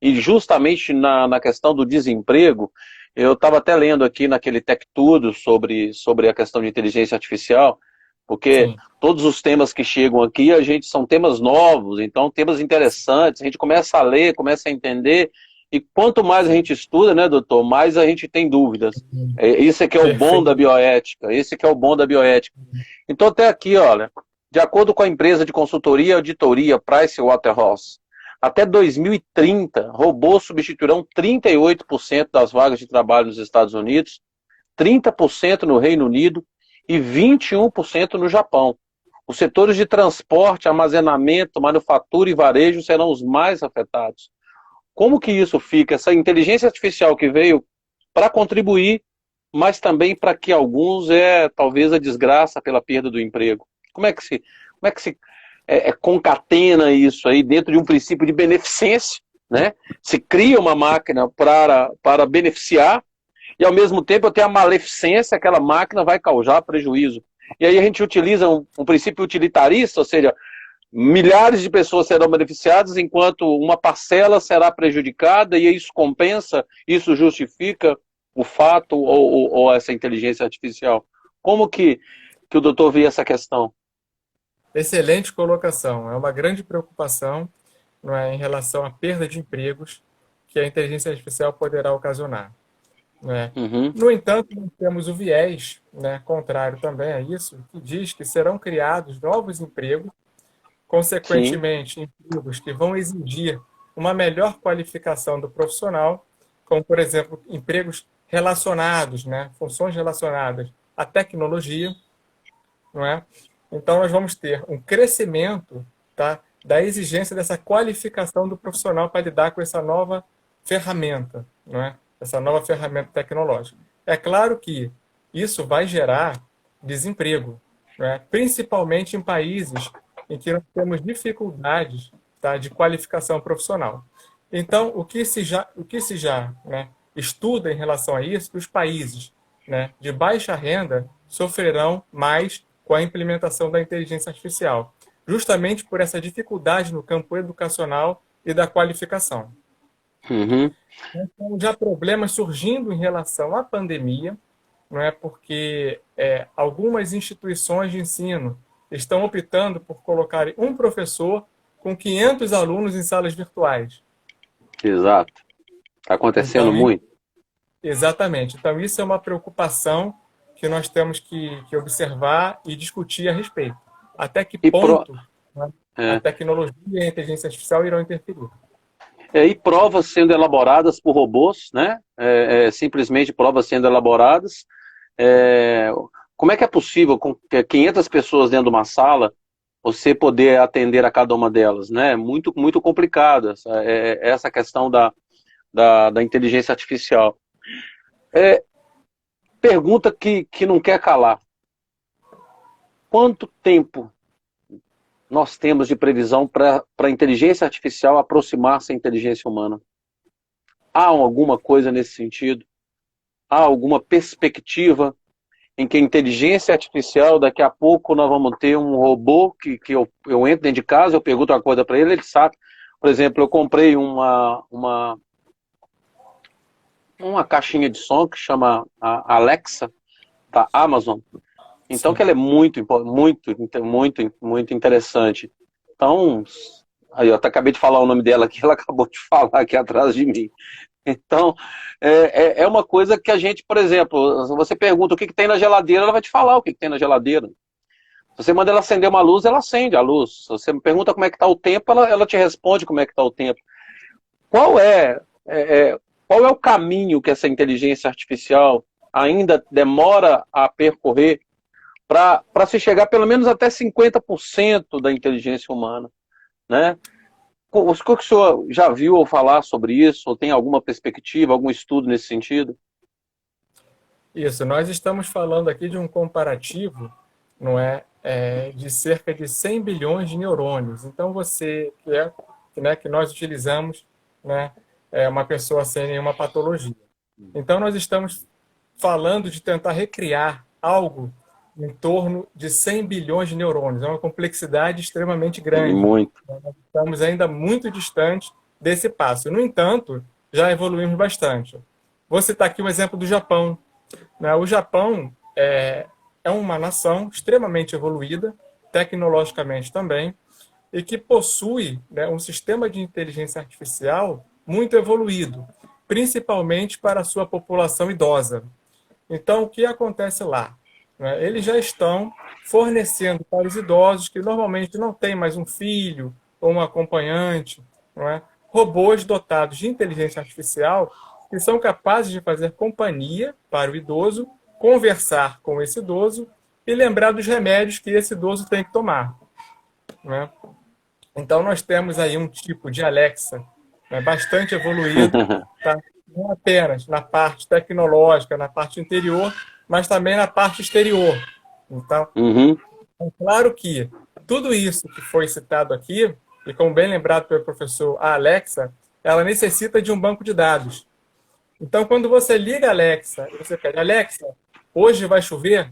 e justamente na questão do desemprego. Eu estava até lendo aqui naquele Tech Tudo sobre a questão de inteligência artificial, porque Sim, todos os temas que chegam aqui, são temas novos, então temas interessantes, a gente começa a ler, começa a entender, e quanto mais a gente estuda, né, doutor, mais a gente tem dúvidas. Esse que é o bom da perfeito. bioética, esse que é o bom da bioética. Então até aqui, olha, de acordo com a empresa de consultoria e auditoria Pricewaterhouse, até 2030, robôs substituirão 38% das vagas de trabalho nos Estados Unidos, 30% no Reino Unido e 21% no Japão. Os setores de transporte, armazenamento, manufatura e varejo serão os mais afetados. Como que isso fica? Essa inteligência artificial que veio para contribuir, mas também para que alguns talvez a desgraça pela perda do emprego. Como é que se concatena isso aí dentro de um princípio de beneficência, né? Se cria uma máquina para beneficiar e ao mesmo tempo eu tenho a maleficência, aquela máquina vai causar prejuízo. E aí a gente utiliza um princípio utilitarista, ou seja, milhares de pessoas serão beneficiadas enquanto uma parcela será prejudicada e isso compensa, isso justifica o fato ou essa inteligência artificial. Como que o doutor vê essa questão? Excelente colocação. É uma grande preocupação, não é, em relação à perda de empregos que a inteligência artificial poderá ocasionar. né? Uhum. No entanto, nós temos o viés, né, contrário também a isso, que diz que serão criados novos empregos, Sim. consequentemente, empregos que vão exigir uma melhor qualificação do profissional, como, por exemplo, empregos relacionados, né, funções relacionadas à tecnologia, não é? Então, nós vamos ter um crescimento, tá, da exigência dessa qualificação do profissional para lidar com essa nova ferramenta, não é? Essa nova ferramenta tecnológica. É claro que isso vai gerar desemprego, não é? Principalmente em países em que nós temos dificuldades, tá, de qualificação profissional. Então, o que se já, né, estuda em relação a isso, que os países, né, de baixa renda sofrerão mais com a implementação da inteligência artificial, justamente por essa dificuldade no campo educacional e da qualificação. Uhum. Então, já problemas surgindo em relação à pandemia, não é porque algumas instituições de ensino estão optando por colocar um professor com 500 alunos em salas virtuais. Exato. Está acontecendo Então, muito. exatamente. Então, isso é uma preocupação que nós temos que observar e discutir a respeito. Até que E, pro, ponto, né, a é, tecnologia e a inteligência artificial irão interferir. e provas sendo elaboradas por robôs, né? Simplesmente provas sendo elaboradas. É, como é que é possível, com 500 pessoas dentro de uma sala, você poder atender a cada uma delas, né? Muito, muito complicado essa questão da inteligência artificial. É, pergunta que não quer calar. Quanto tempo nós temos de previsão para a inteligência artificial aproximar-se da inteligência humana? Há alguma coisa nesse sentido? Há alguma perspectiva em que a inteligência artificial, daqui a pouco nós vamos ter um robô que eu entro dentro de casa, eu pergunto uma coisa para ele, ele sabe. Por exemplo, eu comprei uma caixinha de som que chama a Alexa, da Amazon. Então, Sim. que ela é muito interessante. Então, aí eu até acabei de falar o nome dela aqui, ela acabou de falar aqui atrás de mim. Então, é uma coisa que a gente, por exemplo, se você pergunta o que tem na geladeira, ela vai te falar o que tem na geladeira. Se você manda ela acender uma luz, ela acende a luz. Se você me pergunta como é que está o tempo, ela te responde como é que está o tempo. Qual qual é o caminho que essa inteligência artificial ainda demora a percorrer para se chegar pelo menos até 50% da inteligência humana, né? O que o senhor já viu ou falar sobre isso? Ou tem alguma perspectiva, algum estudo nesse sentido? Isso, nós estamos falando aqui de um comparativo, não é, de cerca de 100 bilhões de neurônios. Então, você, que nós utilizamos, né, é uma pessoa sem nenhuma patologia. Então, nós estamos falando de tentar recriar algo em torno de 100 bilhões de neurônios. É uma complexidade extremamente grande. Muito. Nós estamos ainda muito distantes desse passo. No entanto, já evoluímos bastante. Vou citar aqui o exemplo do Japão. O Japão é uma nação extremamente evoluída, tecnologicamente também, e que possui, né, um sistema de inteligência artificial muito evoluído, principalmente para a sua população idosa. Então, o que acontece lá? Eles já estão fornecendo para os idosos que normalmente não têm mais um filho ou um acompanhante, não é? Robôs dotados de inteligência artificial que são capazes de fazer companhia para o idoso, conversar com esse idoso e lembrar dos remédios que esse idoso tem que tomar, não é? Então, nós temos aí um tipo de Alexa, né, bastante evoluído, tá? Não apenas na parte tecnológica, na parte interior, mas também na parte exterior. Então, Uhum. é claro que tudo isso que foi citado aqui, e como bem lembrado pelo professor, a Alexa, ela necessita de um banco de dados. Então, quando você liga a Alexa e você pede, Alexa, hoje vai chover,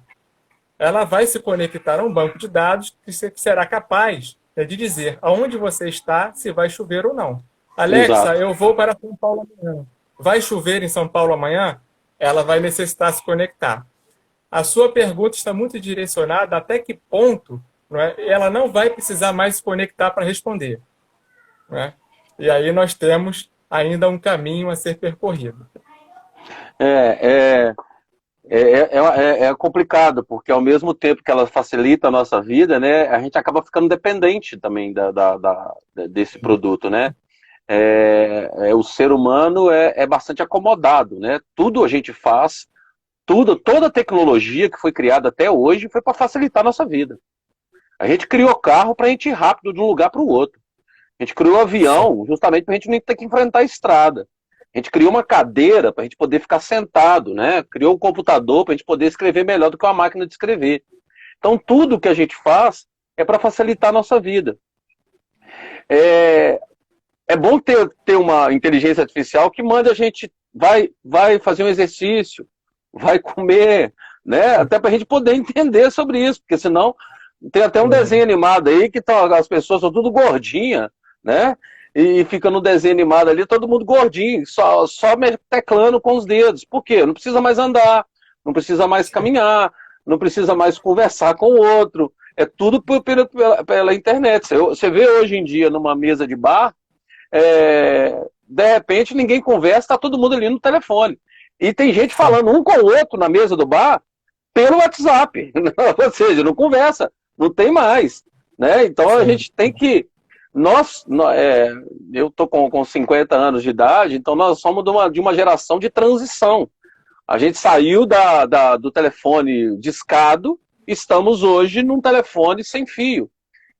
ela vai se conectar a um banco de dados que será capaz, né, de dizer aonde você está, se vai chover ou não. Alexa, Exato. eu vou para São Paulo amanhã. Vai chover em São Paulo amanhã? Ela vai necessitar se conectar. A sua pergunta está muito direcionada até que ponto, não é, ela não vai precisar mais se conectar para responder, não é? E aí nós temos ainda um caminho a ser percorrido. É, é, é complicado, porque ao mesmo tempo que ela facilita a nossa vida, né, a gente acaba ficando dependente também desse produto, né? O ser humano é bastante acomodado, né? Tudo a gente faz, toda a tecnologia que foi criada até hoje foi para facilitar a nossa vida. A gente criou carro para a gente ir rápido de um lugar para o outro. A gente criou avião justamente para a gente não ter que enfrentar a estrada. A gente criou uma cadeira para a gente poder ficar sentado, né? Criou um computador para a gente poder escrever melhor do que uma máquina de escrever. Então, tudo que a gente faz é para facilitar a nossa vida. É bom ter uma inteligência artificial que manda a gente, vai fazer um exercício, vai comer, né? Até para a gente poder entender sobre isso, porque senão tem até um desenho animado aí que as pessoas são tudo gordinhas, né? E fica no desenho animado ali, todo mundo gordinho, só teclando com os dedos. Por quê? Não precisa mais andar, não precisa mais caminhar, não precisa mais conversar com o outro. É tudo pela internet. Você vê hoje em dia numa mesa de bar, de repente ninguém conversa, está todo mundo ali no telefone. E tem gente falando um com o outro na mesa do bar pelo WhatsApp. Ou seja, não conversa, não tem mais. Né? Então a gente tem que... eu estou com 50 anos de idade, então nós somos de uma geração de transição. A gente saiu do telefone discado, estamos hoje num telefone sem fio.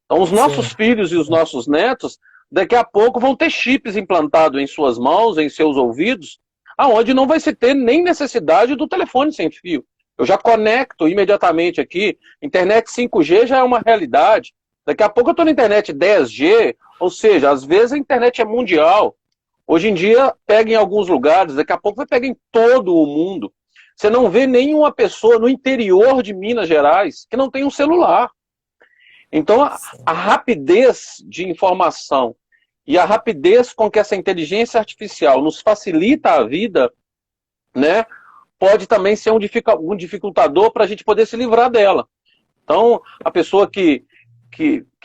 Então os nossos filhos e os nossos netos, daqui a pouco vão ter chips implantados em suas mãos, em seus ouvidos, aonde não vai se ter nem necessidade do telefone sem fio. Eu já conecto imediatamente aqui, internet 5G já é uma realidade. Daqui a pouco eu estou na internet 10G, ou seja, às vezes a internet é mundial. Hoje em dia pega em alguns lugares, daqui a pouco vai pegar em todo o mundo. Você não vê nenhuma pessoa no interior de Minas Gerais que não tem um celular. Então a rapidez de informação e a rapidez com que essa inteligência artificial nos facilita a vida, né, pode também ser um dificultador para a gente poder se livrar dela. Então a pessoa que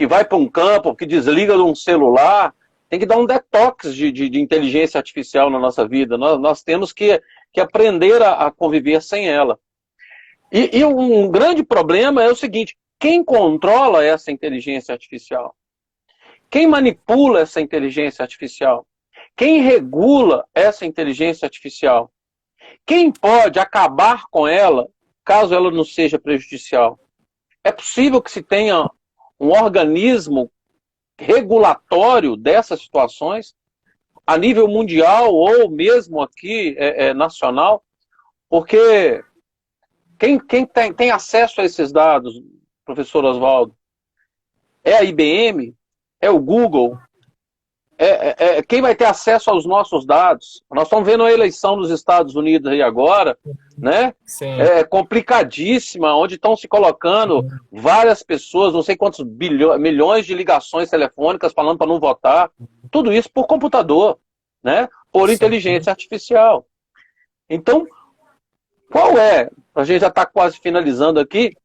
vai para um campo, que desliga de um celular, tem que dar um detox de inteligência artificial na nossa vida. Nós temos que aprender a conviver sem ela. E um grande problema é o seguinte: quem controla essa inteligência artificial? Quem manipula essa inteligência artificial? Quem regula essa inteligência artificial? Quem pode acabar com ela, caso ela não seja prejudicial? É possível que se tenha um organismo regulatório dessas situações, a nível mundial ou mesmo aqui nacional, porque quem tem acesso a esses dados, professor Oswaldo, é a IBM, é o Google, quem vai ter acesso aos nossos dados? Nós estamos vendo a eleição nos Estados Unidos aí agora, né? É complicadíssima, onde estão se colocando várias pessoas, não sei quantos milhões de ligações telefônicas falando para não votar, tudo isso por computador, né? Por inteligência artificial. Então, a gente já está quase finalizando aqui,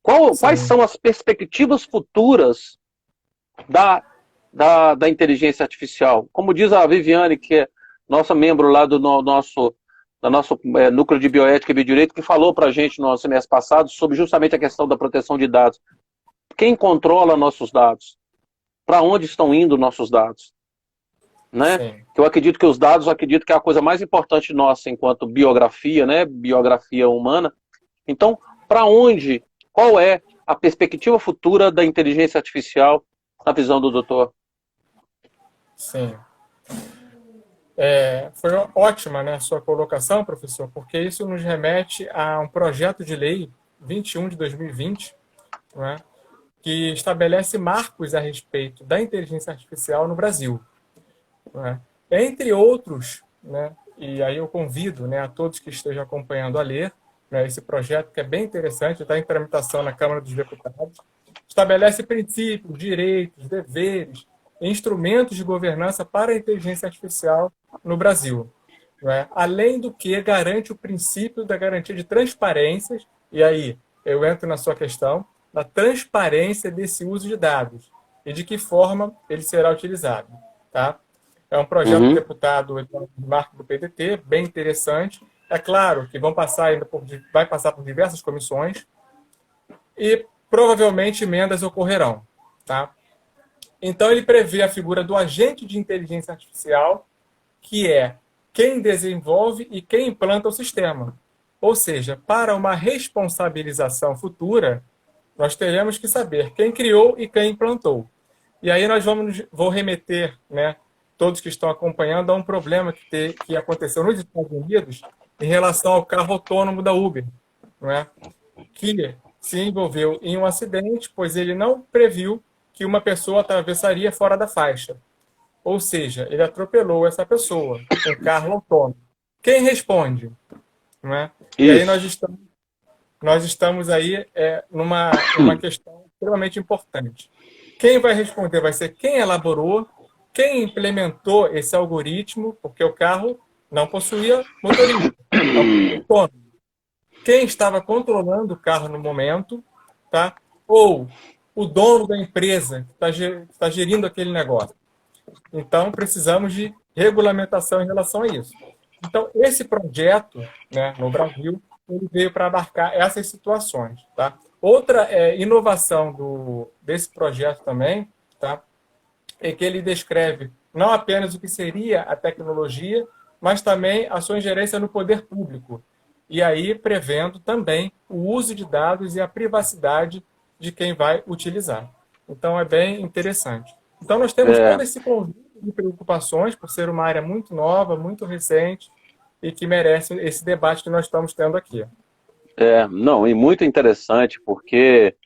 quais são as perspectivas futuras da inteligência artificial? Como diz a Viviane, que é nossa membro lá do nosso núcleo de bioética e biodireito, que falou para a gente no semestre passado sobre justamente a questão da proteção de dados. Quem controla nossos dados? Para onde estão indo nossos dados? Né? Eu acredito que os dados, que é a coisa mais importante nossa enquanto biografia, né? Biografia humana. Então, qual é a perspectiva futura da inteligência artificial na visão do doutor? Sim. Foi ótima, né, a sua colocação, professor, porque isso nos remete a um projeto de lei 21 de 2020, né, que estabelece marcos a respeito da inteligência artificial no Brasil. Né? Entre outros, né, e aí eu convido, né, a todos que estejam acompanhando a ler, né, esse projeto que é bem interessante, está em tramitação na Câmara dos Deputados, estabelece princípios, direitos, deveres, instrumentos de governança para a inteligência artificial no Brasil. Né? Além do que garante o princípio da garantia de transparência, e aí eu entro na sua questão, da transparência desse uso de dados e de que forma ele será utilizado. Tá? É um projeto do deputado Marco do PDT, bem interessante, É claro que vai passar por diversas comissões e provavelmente emendas ocorrerão, tá? Então, ele prevê a figura do agente de inteligência artificial, que é quem desenvolve e quem implanta o sistema. Ou seja, para uma responsabilização futura, nós teremos que saber quem criou e quem implantou. E aí vou remeter, né, todos que estão acompanhando a um problema que aconteceu nos Estados Unidos em relação ao carro autônomo da Uber, não é? Que se envolveu em um acidente, pois ele não previu que uma pessoa atravessaria fora da faixa. Ou seja, ele atropelou essa pessoa, um carro autônomo. Quem responde? Não é? E aí nós estamos aí numa questão extremamente importante. Quem vai responder vai ser quem elaborou, quem implementou esse algoritmo, porque o carro não possuía motorista. Autônomo. Quem estava controlando o carro no momento, tá? Ou o dono da empresa que está gerindo aquele negócio. Então, precisamos de regulamentação em relação a isso. Então, esse projeto, né, no Brasil, ele veio para abarcar essas situações. Tá? Outra inovação desse projeto também, tá, é que ele descreve não apenas o que seria a tecnologia, mas também a sua ingerência no poder público. E aí prevendo também o uso de dados e a privacidade de quem vai utilizar. Então, é bem interessante. Então, nós temos todo esse conjunto de preocupações, por ser uma área muito nova, muito recente, e que merece esse debate que nós estamos tendo aqui. Não, e muito interessante, porque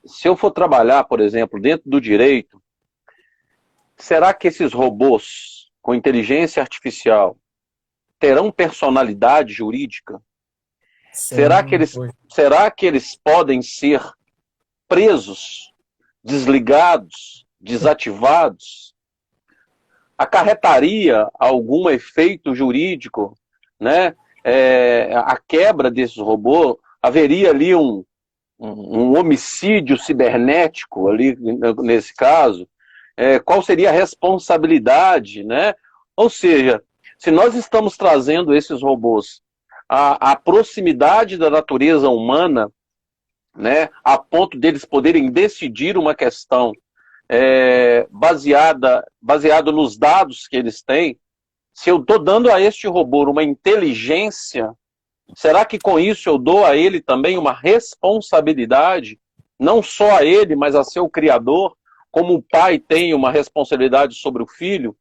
se eu for trabalhar, por exemplo, dentro do direito, será que esses robôs com inteligência artificial terão personalidade jurídica? Sim, será que eles podem ser presos, desligados, desativados? Acarretaria algum efeito jurídico, né? A quebra desses robôs? Haveria ali um homicídio cibernético ali nesse caso? Qual seria a responsabilidade, né? Ou seja, se nós estamos trazendo esses robôs à proximidade da natureza humana, né, a ponto deles poderem decidir uma questão baseado nos dados que eles têm, se eu estou dando a este robô uma inteligência, será que com isso eu dou a ele também uma responsabilidade, não só a ele, mas a seu criador, como o pai tem uma responsabilidade sobre o filho?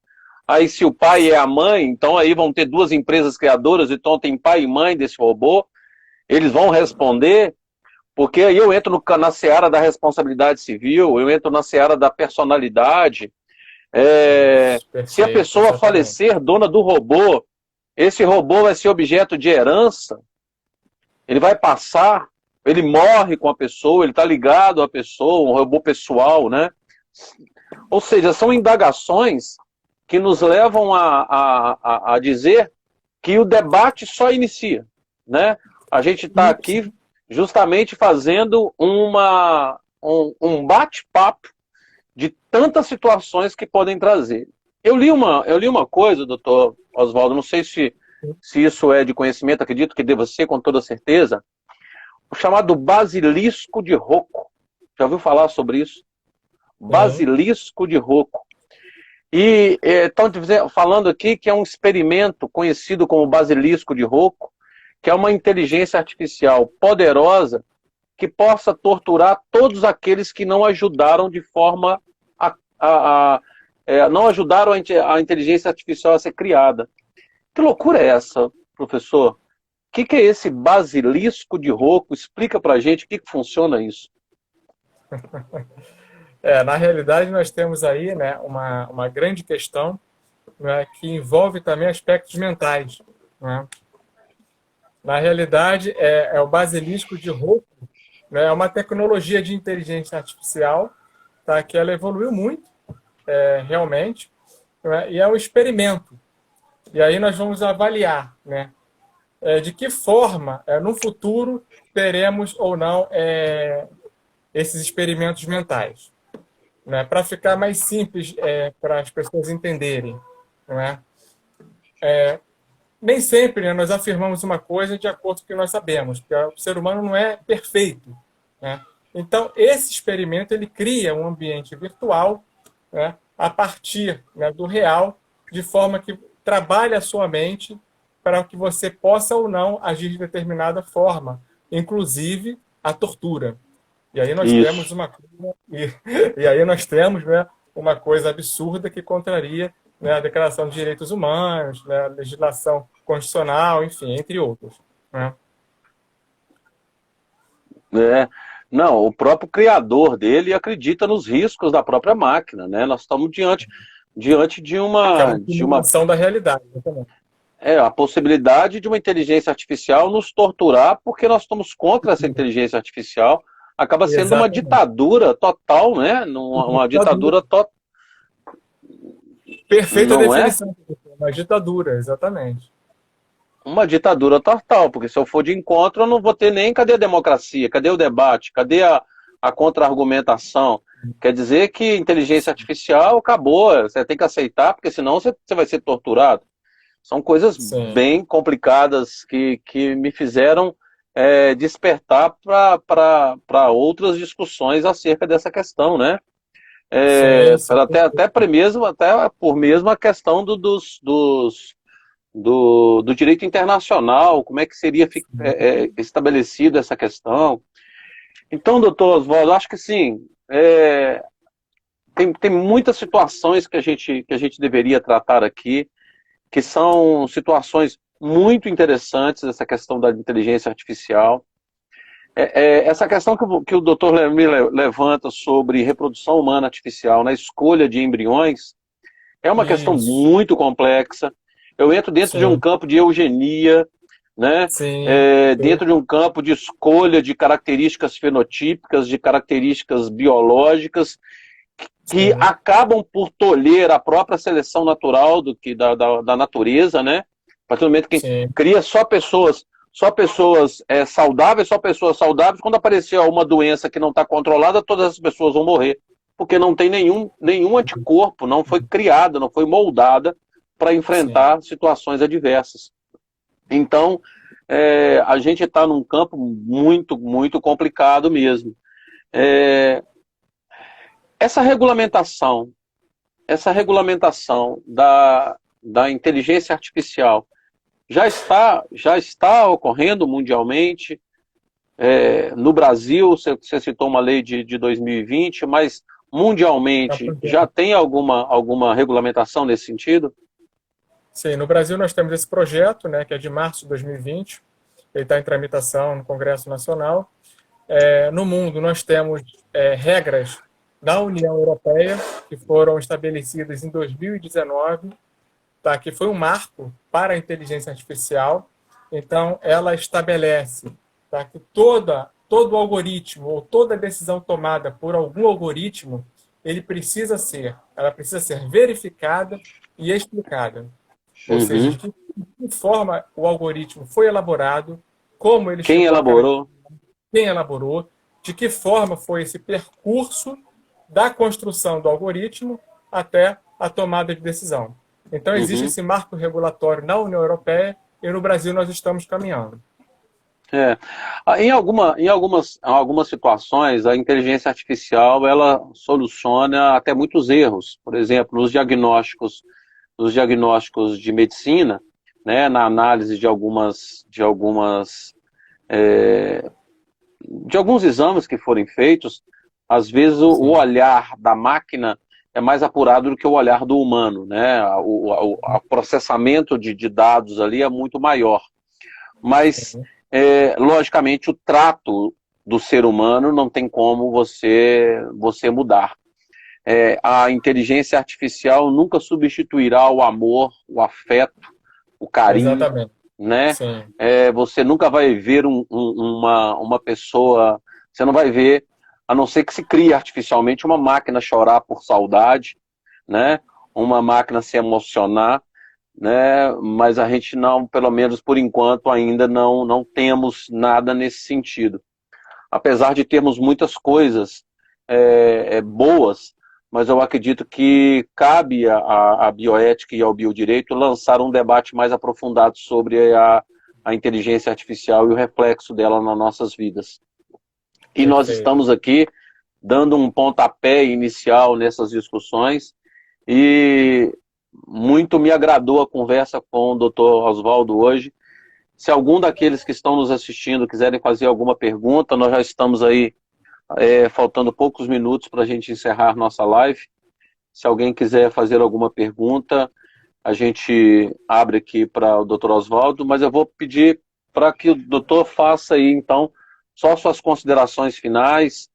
Aí se o pai é a mãe, então aí vão ter duas empresas criadoras, então tem pai e mãe desse robô, eles vão responder, porque aí eu entro na seara da responsabilidade civil, eu entro na seara da personalidade. Perfeito, se a pessoa exatamente falecer, dona do robô, esse robô vai ser objeto de herança, ele vai passar, ele morre com a pessoa, ele está ligado à pessoa, um robô pessoal, né? Ou seja, são indagações que nos levam a dizer que o debate só inicia, né? A gente está aqui justamente fazendo um bate-papo de tantas situações que podem trazer. Eu li uma coisa, doutor Oswaldo, não sei se isso é de conhecimento, acredito que deva ser com toda certeza, o chamado basilisco de Rocco. Já ouviu falar sobre isso? Basilisco de Rocco. E estão falando aqui que é um experimento conhecido como basilisco de Rocco, que é uma inteligência artificial poderosa que possa torturar todos aqueles que não ajudaram de forma não ajudaram a inteligência artificial a ser criada. Que loucura é essa, professor? O que é esse basilisco de Rocco? Explica pra gente o que funciona isso. Na realidade, nós temos aí, né, uma grande questão, né, que envolve também aspectos mentais. Né? Na realidade, o basilisco de Rocco, né, é uma tecnologia de inteligência artificial, tá, que ela evoluiu muito, realmente, né, e é um experimento. E aí nós vamos avaliar, né, de que forma, no futuro, teremos ou não esses experimentos mentais. Né, para ficar mais simples para as pessoas entenderem. Não é? nem sempre, né, nós afirmamos uma coisa de acordo com o que nós sabemos, porque o ser humano não é perfeito, né? Então, esse experimento ele cria um ambiente virtual, né, a partir, né, do real, de forma que trabalhe a sua mente para que você possa ou não agir de determinada forma, inclusive a tortura. E aí nós temos Isso. uma coisa, e aí nós temos, né, uma coisa absurda que contraria, né, a Declaração de Direitos Humanos, né, a legislação constitucional, enfim, entre outros, né? É. Não, o próprio criador dele acredita nos riscos da própria máquina, né? Nós estamos diante de Que é uma uma simulação da realidade, exatamente. a possibilidade de uma inteligência artificial nos torturar, porque nós estamos contra essa inteligência artificial. Acaba sendo uma Exatamente. ditadura total, né? Uma ditadura total, Perfeita não é? definição, uma ditadura, exatamente. Uma ditadura total, porque se eu for de encontro, eu não vou ter nem cadê a democracia, cadê o debate, cadê a contra-argumentação? Quer dizer que inteligência artificial acabou, você tem que aceitar, porque senão você vai ser torturado. São coisas Sim, bem complicadas que me fizeram despertar para outras discussões acerca dessa questão, né? sim, sim. Até por mesmo a questão do direito internacional, como é que seria estabelecido essa questão. Então, doutor Oswaldo, acho que sim, tem muitas situações que a gente deveria tratar aqui, que são situações muito interessantes, essa questão da inteligência artificial. Essa questão que o doutor levanta sobre reprodução humana artificial na escolha de embriões é uma questão Isso, muito complexa. Eu entro dentro de um sim, campo de eugenia, né? sim, Dentro de um campo de escolha de características fenotípicas, de características biológicas, que sim, acabam por tolher a própria seleção natural da natureza, né? A partir do momento que sim, cria só pessoas saudáveis, quando aparecer uma doença que não está controlada, todas as pessoas vão morrer, porque não tem nenhum anticorpo, não foi criada, não foi moldada para sim. enfrentar situações adversas. Então, a gente está num campo muito, muito complicado mesmo. É, essa regulamentação, essa regulamentação da inteligência artificial já está ocorrendo mundialmente. No Brasil, você citou uma lei de 2020, mas Tá mundialmente por dentro. já tem alguma regulamentação nesse sentido? Sim, no Brasil nós temos esse projeto, né, que é de março de 2020, ele está em tramitação no Congresso Nacional. No mundo, nós temos regras da União Europeia, que foram estabelecidas em 2019, tá, que foi um marco para a inteligência artificial. Então, ela estabelece, tá, que todo algoritmo ou toda decisão tomada por algum algoritmo, ela precisa ser verificada e explicada. Ou seja, de Uhum. que forma o algoritmo foi elaborado, como ele Quem chegou a elaborou? quem elaborou, de que forma foi esse percurso da construção do algoritmo até a tomada de decisão. Então, existe Uhum. esse marco regulatório na União Europeia e no Brasil nós estamos caminhando. É. Algumas situações, a inteligência artificial ela soluciona até muitos erros. Por exemplo, nos diagnósticos de medicina, né, na análise de alguns exames que forem feitos, às vezes o Sim, olhar da máquina é mais apurado do que o olhar do humano, né? O processamento de dados ali é muito maior. Mas, sim, logicamente, o trato do ser humano não tem como você mudar. A inteligência artificial nunca substituirá o amor, o afeto, o carinho, exatamente. né? Sim, Você nunca vai ver uma pessoa, você não vai ver, a não ser que se crie artificialmente uma máquina chorar por saudade, né? Uma máquina se emocionar, né? Mas a gente não, pelo menos por enquanto, ainda não temos nada nesse sentido. Apesar de termos muitas coisas boas, mas eu acredito que cabe à bioética e ao biodireito lançar um debate mais aprofundado sobre a inteligência artificial e o reflexo dela nas nossas vidas. E nós estamos aqui dando um pontapé inicial nessas discussões, e muito me agradou a conversa com o Dr. Oswaldo hoje. Se algum daqueles que estão nos assistindo quiserem fazer alguma pergunta, nós já estamos aí faltando poucos minutos para a gente encerrar nossa live. Se alguém quiser fazer alguma pergunta, a gente abre aqui para o Dr. Oswaldo, mas eu vou pedir para que o doutor faça aí, então, só suas considerações finais,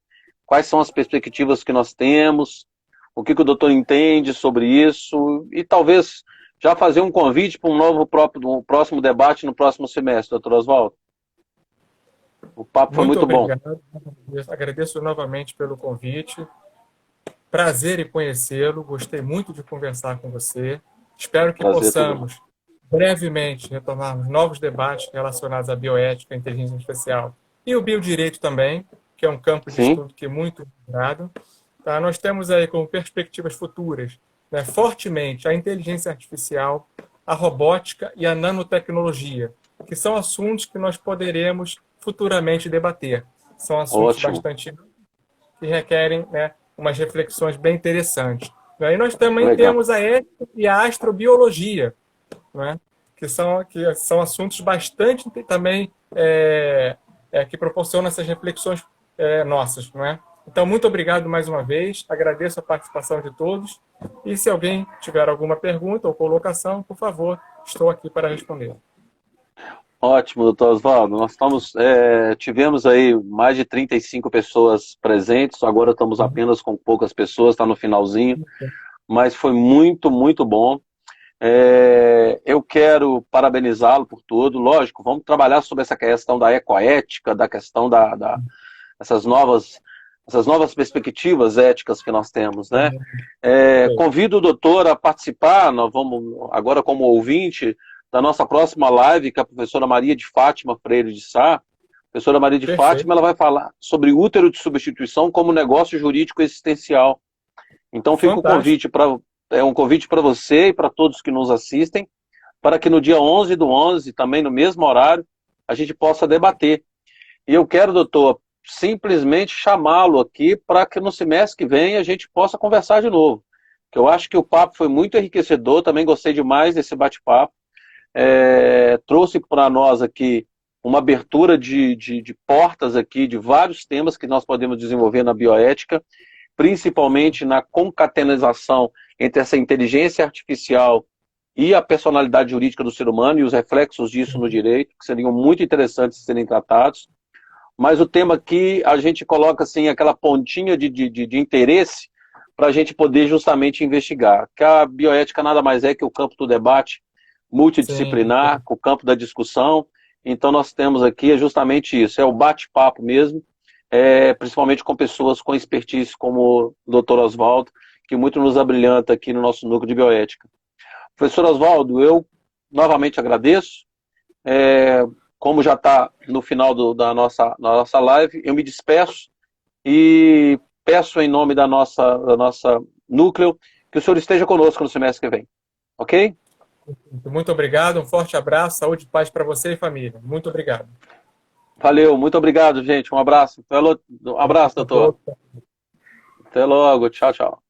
quais são as perspectivas que nós temos, o que o doutor entende sobre isso, e talvez já fazer um convite para um próximo debate no próximo semestre, doutor Oswaldo. O papo foi muito bom. Agradeço novamente pelo convite. Prazer em conhecê-lo. Gostei muito de conversar com você. Espero que possamos brevemente retomarmos novos debates relacionados à bioética, à inteligência artificial e o biodireito também, que é um campo de estudo que é muito ligado. Tá? Nós temos aí como perspectivas futuras, né, fortemente a inteligência artificial, a robótica e a nanotecnologia, que são assuntos que nós poderemos futuramente debater. São assuntos bastante que requerem, né, umas reflexões bem interessantes. E nós também temos a ética e a astrobiologia, né, que são assuntos bastante também que proporcionam essas reflexões nossas, não é? Então, muito obrigado mais uma vez, agradeço a participação de todos, e se alguém tiver alguma pergunta ou colocação, por favor, estou aqui para responder. Ótimo, doutor Oswaldo. Nós tivemos aí mais de 35 pessoas presentes, agora estamos apenas com poucas pessoas, está no finalzinho, mas foi muito, muito bom. Eu quero parabenizá-lo por tudo. Lógico, vamos trabalhar sobre essa questão da ecoética, da questão essas novas perspectivas éticas que nós temos, né? Convido o doutor a participar, nós vamos agora como ouvinte da nossa próxima live, que é a professora Maria de Fátima Freire de Sá. A professora Maria de Fátima, ela vai falar sobre útero de substituição como negócio jurídico existencial. Então fica um convite para você e para todos que nos assistem, para que no dia 11/11, também no mesmo horário, a gente possa debater. E eu quero, doutor, simplesmente chamá-lo aqui para que no semestre que vem a gente possa conversar de novo. Que eu acho que o papo foi muito enriquecedor, também gostei demais desse bate-papo. Trouxe para nós aqui uma abertura de portas aqui, de vários temas que nós podemos desenvolver na bioética, principalmente na concatenação entre essa inteligência artificial e a personalidade jurídica do ser humano e os reflexos disso no direito, que seriam muito interessantes de serem tratados. Mas o tema aqui, a gente coloca assim, aquela pontinha de interesse para a gente poder justamente investigar. Que a bioética nada mais é que o campo do debate multidisciplinar, o campo da discussão. Então nós temos aqui justamente isso, é o bate-papo mesmo, principalmente com pessoas com expertise como o Dr. Oswaldo, que muito nos abrilhanta aqui no nosso núcleo de bioética. Professor Oswaldo, eu novamente agradeço. Como já está no final da nossa live, eu me despeço e peço em nome da nossa núcleo que o senhor esteja conosco no semestre que vem. Ok? Muito obrigado, um forte abraço, saúde e paz para você e família. Muito obrigado. Valeu, muito obrigado, gente. Um abraço. Um abraço, doutor. Até logo. Tchau, tchau.